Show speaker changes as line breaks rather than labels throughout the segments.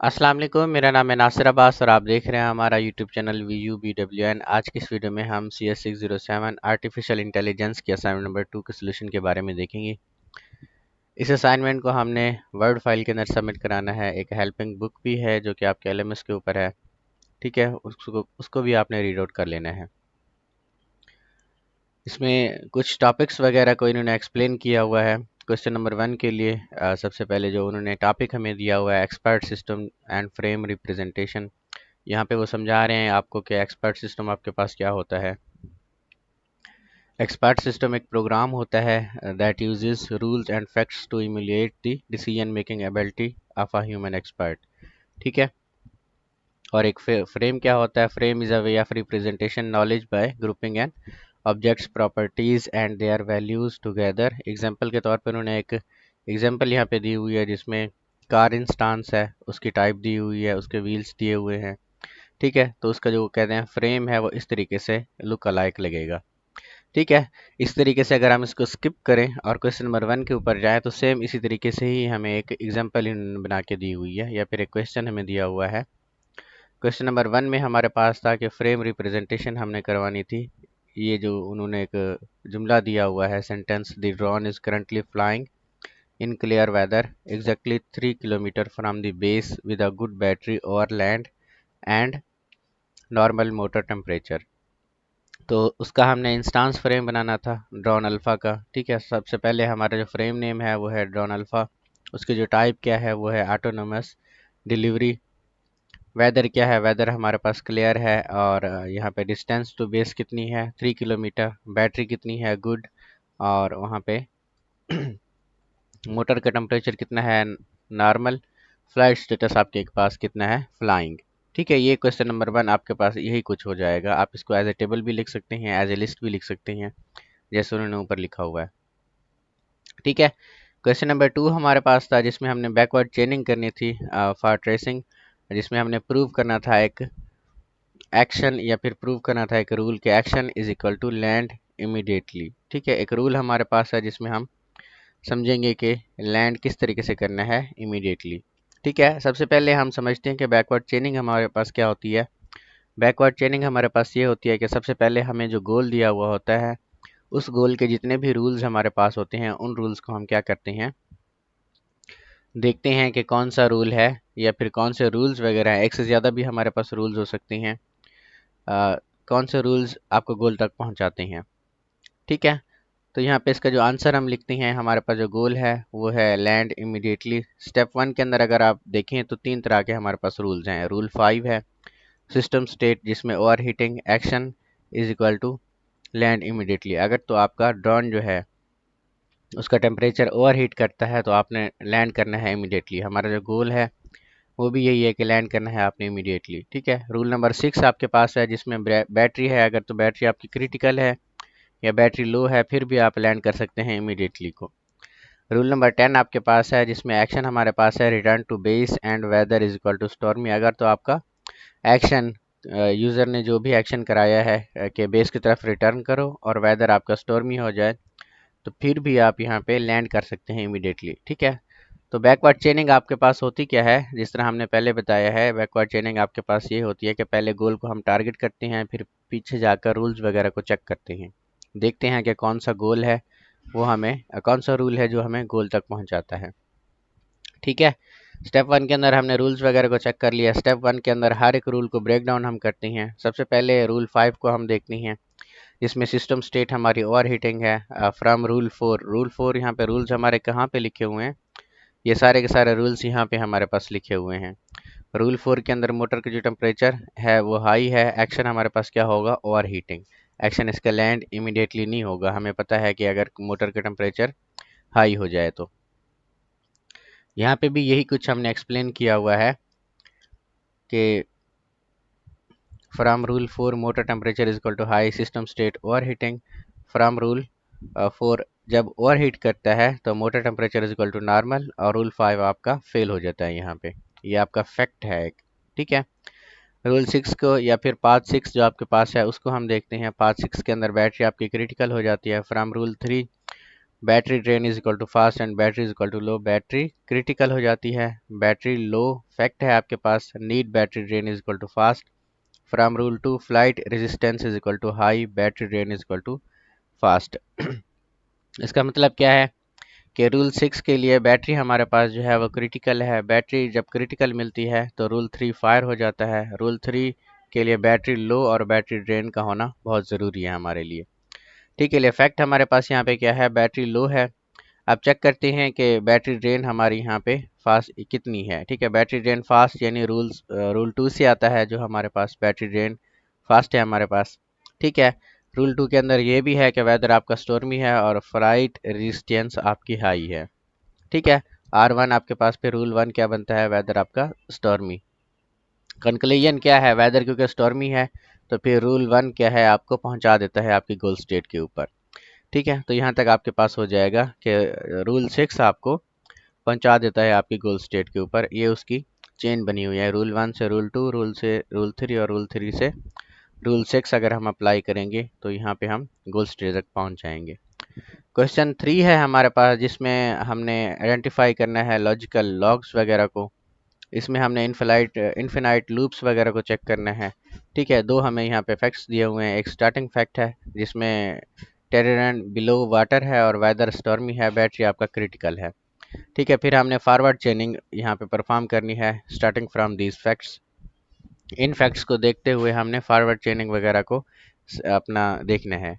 अस्सलाम वालेकुम, मेरा नाम है नासिर अब्बास और आप देख रहे हैं हमारा यूट्यूब चैनल VUBWN। आज की इस वीडियो में हम CS607 आर्टिफिशियल इंटेलिजेंस की असाइनमेंट नंबर 2 के सोल्यूशन के बारे में देखेंगे। इस असाइनमेंट को हमने वर्ड फाइल के अंदर सबमिट कराना है। एक हेल्पिंग बुक भी है जो कि आपके LMS के ऊपर है, ठीक है। उसको भी आपने रीड आउट कर लेना है। इसमें कुछ टॉपिक्स वगैरह को इन्होंने एक्सप्लेन किया हुआ है। क्वेश्चन नंबर 1 के लिए सबसे पहले जो उन्होंने टॉपिक हमें दिया हुआ है, expert system and frame representation. यहाँ पे वो समझा रहे हैं आपको कि एक्सपर्ट सिस्टम आपके पास क्या होता है। एक्सपर्ट सिस्टम एक प्रोग्राम होता है that uses rules and facts to emulate the decision making ability of a human expert, ठीक है। और एक फ्रेम क्या होता है? Frame is a way of representation knowledge by grouping and objects properties and their values together. Example के तौर पर उन्होंने एक एग्जांपल यहाँ पे दी हुई है जिसमें कार इंस्टांस है, उसकी टाइप दी हुई है, उसके व्हील्स दिए हुए हैं, ठीक है। तो उसका जो कहते हैं फ्रेम है वो इस तरीके से लुक अलाइक लगेगा, ठीक है। इस तरीके से अगर हम इसको स्किप करें और क्वेश्चन नंबर 1 के ऊपर जाएं तो सेम इसी तरीके से ही हमें एक एग्जांपल बना के दी हुई है या फिर एक क्वेश्चन हमें दिया हुआ है। क्वेश्चन नंबर 1 में हमारे पास था कि फ्रेम रिप्रेजेंटेशन हमने करवानी थी। ये जो उन्होंने एक जुमला दिया हुआ है, sentence, the drone is currently flying in clear weather exactly 3 kilometre from the base with a good battery over land and normal motor temperature. तो उसका हमने इंस्टांस फ्रेम बनाना था ड्रॉन अल्फ़ा का, ठीक है। सबसे पहले हमारा जो फ्रेम नेम है वो है ड्रॉन अल्फ़ा। उसकी जो टाइप क्या है वो है ऑटोनोमस डिलीवरी। वेदर क्या है? वेदर हमारे पास क्लियर है। और यहाँ पे डिस्टेंस टू बेस कितनी है? 3 किलोमीटर। बैटरी कितनी है? गुड। और वहाँ पे मोटर का टेम्परेचर कितना है? नॉर्मल। फ्लाइट स्टेटस आपके पास कितना है? फ्लाइंग, ठीक है। ये क्वेश्चन नंबर 1 आपके पास यही कुछ हो जाएगा। आप इसको एज ए टेबल भी लिख सकते हैं, एज ए लिस्ट भी लिख सकते हैं, जैसे उन्होंने ऊपर लिखा हुआ है, ठीक है। क्वेश्चन नंबर 2 हमारे पास था जिसमें हमने बैकवर्ड चेनिंग करनी थी फॉर ट्रेसिंग, जिसमें हमने प्रूव करना था एक एक्शन या फिर प्रूव करना था एक रूल के action is equal to land immediately, ठीक है। एक रूल हमारे पास है जिसमें हम समझेंगे कि लैंड किस तरीके से करना है इमीडिएटली, ठीक है। सबसे पहले हम समझते हैं कि बैकवर्ड चेनिंग हमारे पास क्या होती है। बैकवर्ड चेनिंग हमारे पास ये होती है कि सबसे पहले हमें जो गोल दिया हुआ होता है उस गोल के जितने भी रूल्स हमारे पास होते हैं उन रूल्स को हम क्या करते हैं, देखते हैं कि कौन सा रूल है या फिर कौन से रूल्स वगैरह है। एक से ज़्यादा भी हमारे पास रूल्स हो सकते हैं। कौन से रूल्स आपको गोल तक पहुंचाते हैं, ठीक है। तो यहाँ पे इसका जो आंसर हम लिखते हैं, हमारे पास जो गोल है वो है लैंड इमीडिएटली। स्टेप 1 के अंदर अगर आप देखें तो 3 तरह के हमारे पास रूल्स हैं। रूल 5 है सिस्टम स्टेट, जिसमें overheating action is equal to land immediately. अगर तो आपका ड्रोन जो है उसका टेम्परेचर ओवर हीट करता है तो आपने लैंड करना है इमीडिएटली। हमारा जो गोल है वो भी यही है कि लैंड करना है आपने इमीडिएटली, ठीक है। रूल नंबर 6 आपके पास है जिसमें बैटरी है। अगर तो बैटरी आपकी क्रिटिकल है या बैटरी लो है फिर भी आप लैंड कर सकते हैं इमीडिएटली को। रूल नंबर 10 आपके पास है जिसमें एक्शन हमारे पास है return to base and weather is equal to stormy. अगर तो आपका एक्शन यूज़र ने जो भी एक्शन कराया है कि बेस की तरफ रिटर्न करो और वेदर आपका स्टॉर्मी हो जाए तो फिर भी आप यहाँ पे लैंड कर सकते हैं इमीडिएटली, ठीक है। तो बैकवर्ड चेनिंग आपके पास होती क्या है? जिस तरह हमने पहले बताया है, बैकवर्ड चेनिंग आपके पास ये होती है कि पहले गोल को हम टारगेट करते हैं, फिर पीछे जाकर रूल्स वगैरह को चेक करते हैं, देखते हैं कि कौन सा गोल है वो हमें कौन सा रूल है जो हमें गोल तक पहुंचाता है, ठीक है। स्टेप 1 के अंदर हमने रूल्स वगैरह को चेक कर लिया। स्टेप 1 के अंदर हर एक रूल को ब्रेक डाउन हम करते हैं। सबसे पहले रूल 5 को हम देखते हैं जिसमें सिस्टम स्टेट हमारी ओवर हीटिंग है। फ्रॉम रूल 4, रूल 4 यहाँ पे रूल्स हमारे कहाँ पे लिखे हुए हैं? ये सारे के सारे रूल्स यहाँ पे हमारे पास लिखे हुए हैं। रूल 4 के अंदर मोटर की जो टेम्परेचर है वो हाई है। एक्शन हमारे पास क्या होगा? Over heating. एक्शन इसका लैंड इमीडिएटली नहीं होगा। हमें पता है कि अगर मोटर का टेम्परेचर हाई हो जाए तो यहाँ पे भी यही कुछ हमने एक्सप्लेन किया हुआ है कि from rule 4 motor temperature is equal to high system state overheating. From rule 4 जब ओवर हीट करता है तो motor temperature is equal to normal और रूल 5 आपका फेल हो जाता है यहाँ पे। ये आपका फैक्ट है एक, ठीक है। रूल 6 को या फिर पाथ 6 जो आपके पास है उसको हम देखते हैं। पाथ 6 के अंदर बैटरी आपकी क्रिटिकल हो जाती है। From rule 3 battery drain is equal to fast and battery is equal to low, battery critical हो जाती है। बैटरी लो फैक्ट है आपके पास, need battery drain is equal to fast. From rule 2 flight resistance is equal to high, battery drain is equal to fast. इसका मतलब क्या है कि रूल 6 के लिए बैटरी हमारे पास जो है वो क्रिटिकल है। बैटरी जब क्रिटिकल मिलती है तो रूल 3 फायर हो जाता है। रूल 3 के लिए बैटरी लो और बैटरी ड्रेन का होना बहुत ज़रूरी है हमारे लिए। ठीक है, फैक्ट हमारे पास यहाँ पे क्या है, बैटरी लो है। अब चेक करते हैं कि बैटरी ड्रेन हमारी यहाँ पे फास्ट कितनी है। ठीक है, बैटरी ड्रेन फास्ट यानी रूल 2 से आता है जो हमारे पास बैटरी ड्रेन फास्ट है हमारे पास। ठीक है, रूल 2 के अंदर ये भी है कि वेदर आपका स्टॉर्मी है और फ्लाइट रेजिस्टेंस आपकी हाई है। ठीक है, R1 आपके पास पे रूल 1 क्या बनता है, वेदर आपका स्टॉर्मी। कंक्लूजन क्या है, वेदर क्योंकि स्टॉर्मी है तो फिर रूल 1 क्या है, आपको पहुंचा देता है आपकी गोल स्टेट के ऊपर। ठीक है, तो यहाँ तक आपके पास हो जाएगा कि रूल 6 आपको पहुंचा देता है आपकी गोल स्टेट के ऊपर। ये उसकी चेन बनी हुई है, रूल 1 से रूल 2, रूल से रूल 3 और रूल 3 से रूल 6 अगर हम अप्लाई करेंगे तो यहाँ पे हम गोल स्टेट तक पहुंच जाएंगे। क्वेश्चन 3 है हमारे पास जिसमें हमने आइडेंटिफाई करना है लॉजिकल लॉग्स वगैरह को। इसमें हमने इनफिनाइट लूप्स वगैरह को चेक करना है। ठीक है, दो हमें यहाँ पे फैक्ट्स दिए हुए हैं। एक स्टार्टिंग फैक्ट है जिसमें टेरेन बिलो वाटर है और वेदर स्टॉर्मी है, बैटरी आपका क्रिटिकल है। ठीक है, फिर हमने फॉरवर्ड चेनिंग यहाँ पे परफॉर्म करनी है starting from these facts. In facts को देखते हुए हमने फॉरवर्ड चेनिंग वगैरह को अपना देखना है।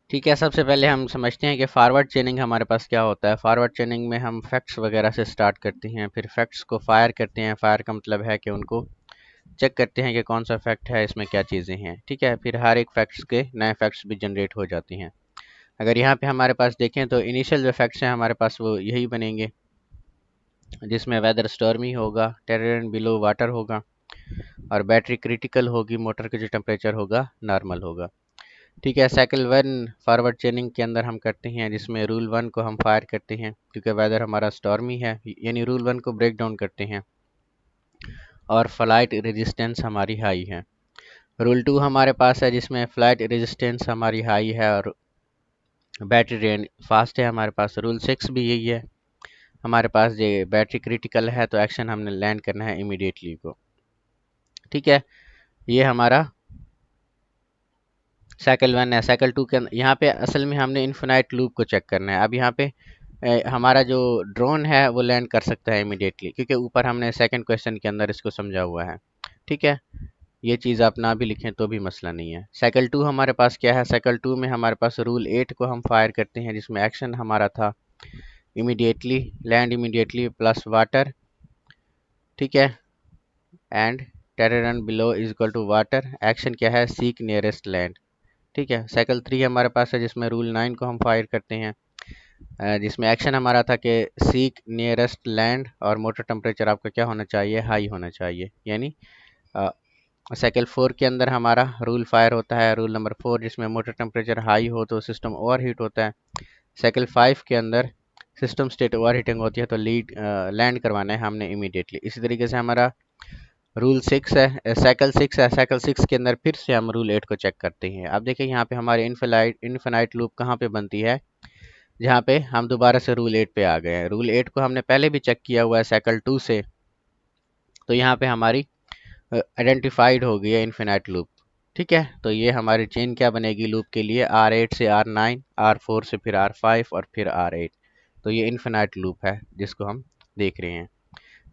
ठीक है, सबसे पहले हम समझते हैं कि फॉरवर्ड चेनिंग हमारे पास क्या होता है। फॉरवर्ड चेनिंग में हम फैक्ट्स वगैरह से स्टार्ट करते हैं, फिर फैक्ट्स को फायर करते हैं। फायर का मतलब है कि उनको चेक करते हैं कि कौन सा फैक्ट है, इसमें क्या चीज़ें हैं। ठीक है, फिर हर एक फैक्ट्स के नए फैक्ट्स भी जनरेट हो जाते हैं। अगर यहाँ पे हमारे पास देखें तो इनिशियल जो फैक्ट्स हैं हमारे पास वो यही बनेंगे, जिसमें वेदर स्टॉर्मी होगा, टेरेन बिलो वाटर होगा और बैटरी क्रिटिकल होगी, मोटर का जो टेम्परेचर होगा नॉर्मल होगा। ठीक है, साइकिल 1 फॉरवर्ड चेनिंग के अंदर हम करते हैं जिसमें रूल 1 को हम फायर करते हैं क्योंकि वेदर हमारा स्टॉर्मी है, यानी रूल 1 को ब्रेक डाउन करते हैं और फ्लाइट रेजिस्टेंस हमारी हाई है। रूल 2 हमारे पास है जिसमें फ्लाइट रेजिस्टेंस हमारी हाई है और बैटरी ड्रेन फास्ट है हमारे पास। रूल 6 भी यही है हमारे पास, ये बैटरी क्रिटिकल है तो एक्शन हमने लैंड करना है इमीडिएटली को। ठीक है, ये हमारा साइकिल 1 है। साइकिल 2 के अंदर यहाँ पे असल में हमने इन्फिनाइट लूप को चेक करना है। अब यहाँ पे हमारा जो ड्रोन है वो लैंड कर सकता है इमीडिएटली क्योंकि ऊपर हमने सेकंड क्वेश्चन के अंदर इसको समझा हुआ है। ठीक है, ये चीज़ आप ना भी लिखें तो भी मसला नहीं है। साइकिल 2 हमारे पास क्या है, साइकिल 2 में हमारे पास रूल 8 को हम फायर करते हैं जिसमें एक्शन हमारा था immediately land immediately plus water. ठीक है, and terrain below is equal to water, action क्या है, सीक नियरेस्ट लैंड। ठीक है, साइकिल 3 हमारे पास है जिसमें रूल 9 को हम फायर करते हैं, जिसमें एक्शन हमारा था कि सीक नियरेस्ट लैंड और मोटर टेम्परेचर आपका क्या होना चाहिए, हाई होना चाहिए। यानी साइकिल 4 के अंदर हमारा रूल फायर होता है, रूल नंबर 4, जिसमें मोटर टेम्परेचर हाई हो तो सिस्टम ओवर हीट होता है। साइकिल 5 के अंदर सिस्टम स्टेट ओवर हीटिंग होती है तो लैंड करवाना है हमने इमीडिएटली। इसी तरीके से हमारा रूल 6 है, साइकिल 6 है। साइकिल 6 के अंदर फिर से हम रूल 8 को चेक करते हैं। अब देखिए यहाँ पे हमारी इनफिनाइट लूप कहाँ पे बनती है, जहाँ पे हम दोबारा से रूल 8 पे आ गए हैं। रूल 8 को हमने पहले भी चेक किया हुआ है साइकिल 2 से, तो यहाँ पे हमारी आइडेंटिफाइड हो गई है इन्फिनाइट लूप। ठीक है, तो ये हमारी चेन क्या बनेगी लूप के लिए, R8 से R9, R4 से फिर R5 और फिर R8। तो ये इन्फिनाइट लूप है जिसको हम देख रहे हैं।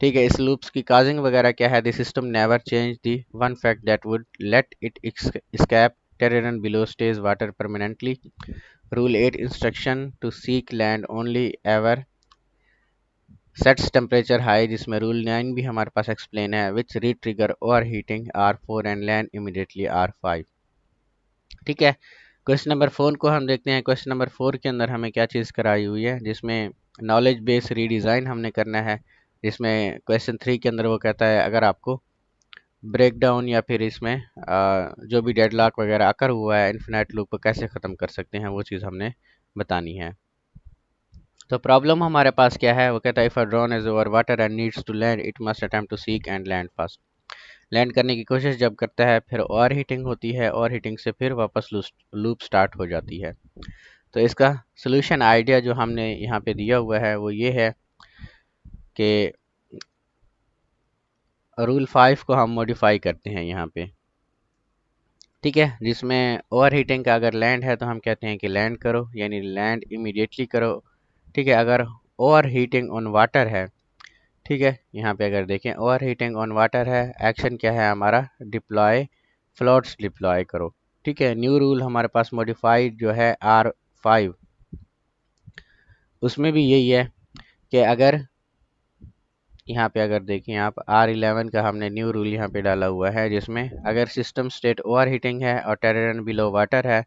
ठीक है, इस लूप्स की काजिंग वगैरह क्या है, the system never change the one fact that would let it escape terrain below stays water permanently. Rule 8 instruction to seek land only ever sets temperature high, जिसमें रूल 9 भी हमारे पास एक्सप्लेन है, विच री trigger over heating R4 and land immediately R5। ठीक है, question number 4 को हम देखते हैं। क्वेश्चन नंबर 4 के अंदर हमें क्या चीज़ कराई हुई है, जिसमें नॉलेज बेस रीडिज़ाइन हमने करना है। जिसमें क्वेश्चन 3 के अंदर वो कहता है अगर आपको ब्रेक डाउन या फिर इसमें जो भी डेडलॉक वगैरह अकर हुआ है इन्फिनाइट लूप को कैसे ख़त्म कर सकते हैं, वो चीज़ हमने बतानी है। तो प्रॉब्लम हमारे पास क्या है, वो कहता है if a drone is over water and needs to land it must attempt to seek and land fast. Land करने की कोशिश जब करता है फिर ओवर हीटिंग होती है, ओवर हीटिंग से फिर वापस लूप स्टार्ट हो जाती है। तो इसका सोल्यूशन आइडिया जो हमने यहाँ पे दिया हुआ है वो ये है कि रूल 5 को हम मॉडिफाई करते हैं यहाँ पे, ठीक है। जिसमें ओवर हीटिंग का अगर लैंड है तो हम कहते हैं कि लैंड करो, यानी लैंड इमीडिएटली करो, ठीक है। अगर ओवर हीटिंग ऑन वाटर है, ठीक है, यहाँ पे अगर देखें ओवर हीटिंग ऑन वाटर है, एक्शन क्या है हमारा, डिप्लॉय फ्लोट्स डिप्लॉय करो, ठीक है। न्यू रूल हमारे पास मॉडिफाइड जो है R5, उसमें भी यही है कि अगर यहाँ पे अगर देखें आप R11 का हमने न्यू रूल यहाँ पे डाला हुआ है, जिसमें अगर सिस्टम स्टेट ओवर हीटिंग है और टेरेन बिलो वाटर है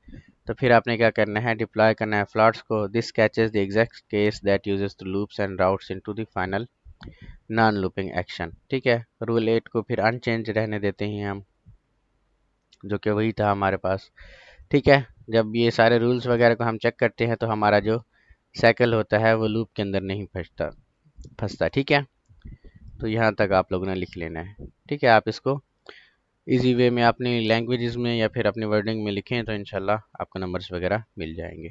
तो फिर आपने क्या करना है, डिप्लॉय करना है फ्लॉट्स को। This catches the exact case that uses the loops and routes into the final non looping action, ठीक है। रूल 8 को फिर अनचेंज रहने देते हैं हम, जो कि वही था हमारे पास, ठीक है। जब ये सारे रूल्स वगैरह को हम चेक करते हैं तो हमारा जो साइकिल होता है वो लूप के अंदर नहीं फंसता, ठीक है। तो यहाँ तक आप लोगों ने लिख लेना है, ठीक है। आप इसको इजी वे में अपनी लैंग्वेजेस में या फिर अपनी वर्डिंग में लिखें तो इंशाल्लाह आपको नंबर्स वगैरह मिल जाएंगे।